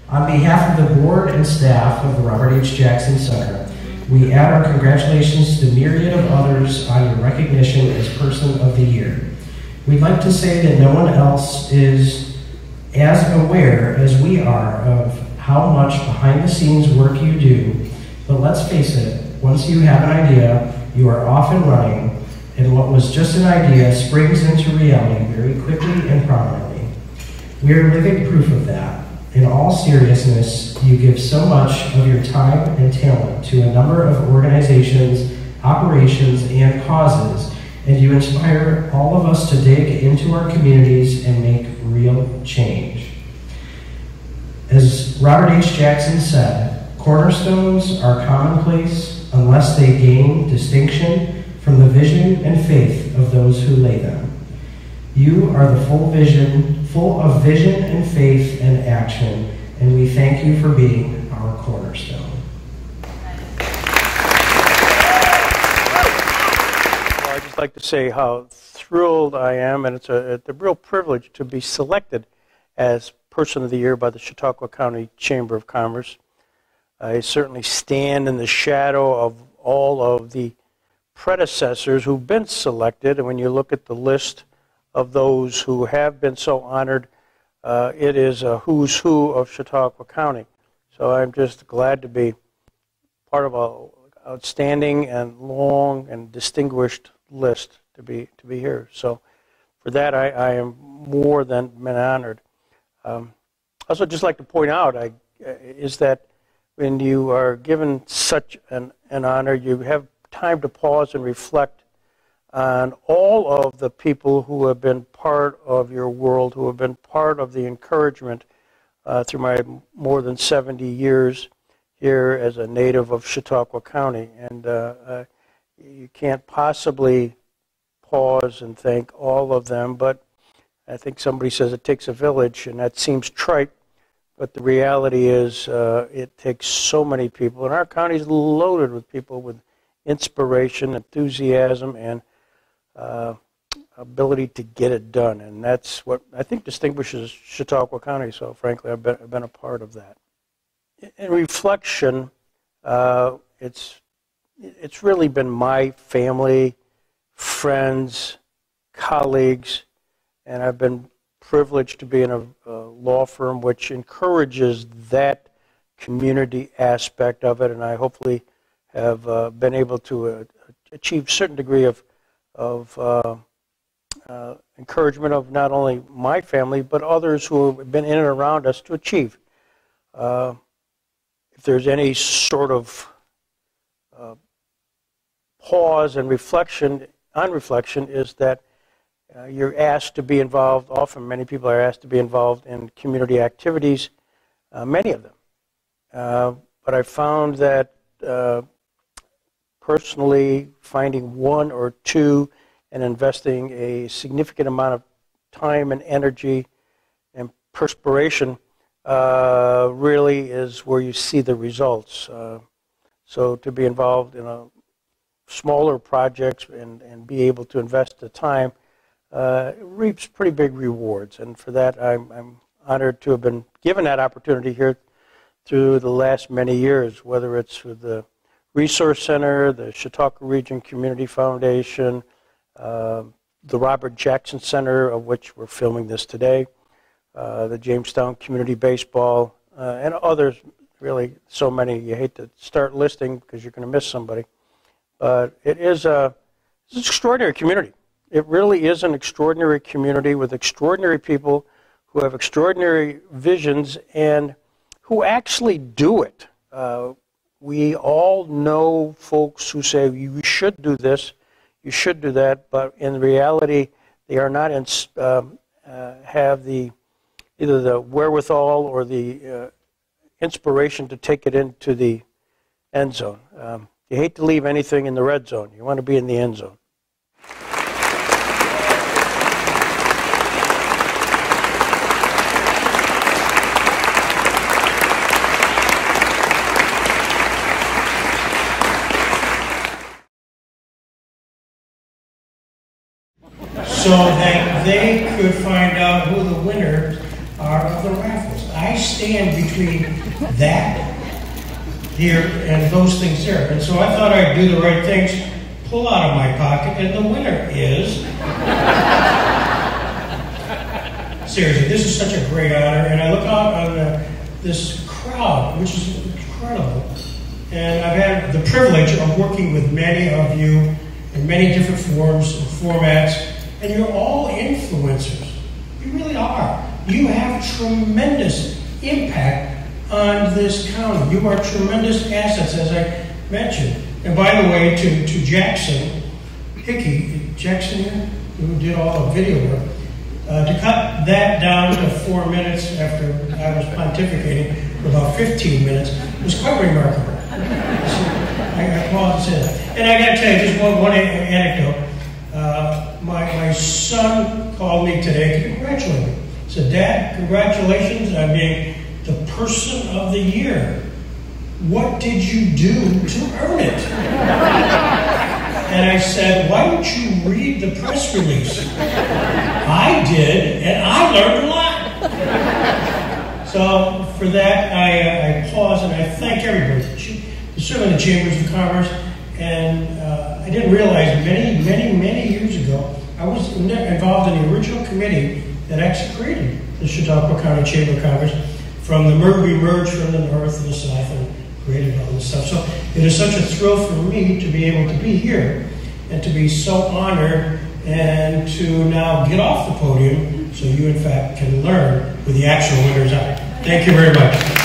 On behalf of the board and staff of the Robert H. Jackson Center, we add our congratulations to the myriad of others on your recognition as Person of the Year. We'd like to say that no one else is as aware as we are of how much behind-the-scenes work you do, but let's face it, once you have an idea, you are off and running, and what was just an idea springs into reality very quickly and prominently. We are living proof of that. In all seriousness, you give so much of your time and talent to a number of organizations, operations, and causes, and you inspire all of us to dig into our communities and make real change. As Robert H. Jackson said, cornerstones are commonplace unless they gain distinction from the vision and faith of those who lay them. You are the full of vision and faith and action, and we thank you for being our cornerstone. Well, I'd just like to say how thrilled I am, and it's a real privilege to be selected as Person of the Year by the Chautauqua County Chamber of Commerce. I certainly stand in the shadow of all of the predecessors who've been selected, and when you look at the list of those who have been so honored, it is a who's who of Chautauqua County. So I'm just glad to be part of an outstanding and long and distinguished list to be here. So for that, I am more than honored. Also, just like to point out is that when you are given such an honor, you have time to pause and reflect on all of the people who have been part of your world, who have been part of the encouragement through my more than 70 years here as a native of Chautauqua County. And you can't possibly pause and thank all of them, but I think somebody says it takes a village, and that seems trite, but the reality is it takes so many people, and our county is loaded with people with inspiration, enthusiasm, and ability to get it done, and that's what I think distinguishes Chautauqua County. So frankly, I've been a part of that. In reflection, it's really been my family, friends, colleagues, and I've been privileged to be in a law firm which encourages that community aspect of it, and I hopefully have been able to achieve a certain degree of encouragement of not only my family, but others who have been in and around us to achieve. If there's any sort of pause and reflection, is that you're asked to be involved. Often many people are asked to be involved in community activities, many of them. But I found that personally, finding one or two and investing a significant amount of time and energy and perspiration really is where you see the results. So to be involved in a smaller projects and be able to invest the time reaps pretty big rewards. And for that, I'm honored to have been given that opportunity here through the last many years, whether it's with the Resource Center, the Chautauqua Region Community Foundation, the Robert Jackson Center, of which we're filming this today, the Jamestown Community Baseball, and others, really so many. You hate to start listing because you're going to miss somebody. But it's an extraordinary community. It really is an extraordinary community with extraordinary people who have extraordinary visions and who actually do it. We all know folks who say, you should do this, you should do that, but in reality, they are not have either the wherewithal or the inspiration to take it into the end zone. You hate to leave anything in the red zone. You want to be in the end zone. So that they could find out who the winner are of the raffles. I stand between that here and those things there. And so I thought I'd do the right things, pull out of my pocket, and the winner is... Seriously, this is such a great honor, and I look out on this crowd, which is incredible. And I've had the privilege of working with many of you in many different forms and formats, and you're all influencers. You really are. You have tremendous impact on this county. You are tremendous assets, as I mentioned. And by the way, to Jackson Hickey, Jackson here, who did all the video work, to cut that down to 4 minutes after I was pontificating for about 15 minutes was quite remarkable. So I pause to say that. And I got to tell you just one anecdote. My son called me today to congratulate me. He said, "Dad, congratulations on being the person of the year. What did you do to earn it?" And I said, "Why don't you read the press release?" I did, and I learned a lot. So for that, I pause and I thank everybody. I serve in the Chambers of Commerce, and I didn't realize many years ago, I was involved in the original committee that actually created the Chautauqua County Chamber of Commerce. From the we merged from the north and the south and created all this stuff. So it is such a thrill for me to be able to be here and to be so honored and to now get off the podium so you, in fact, can learn who the actual winners are. Thank you very much.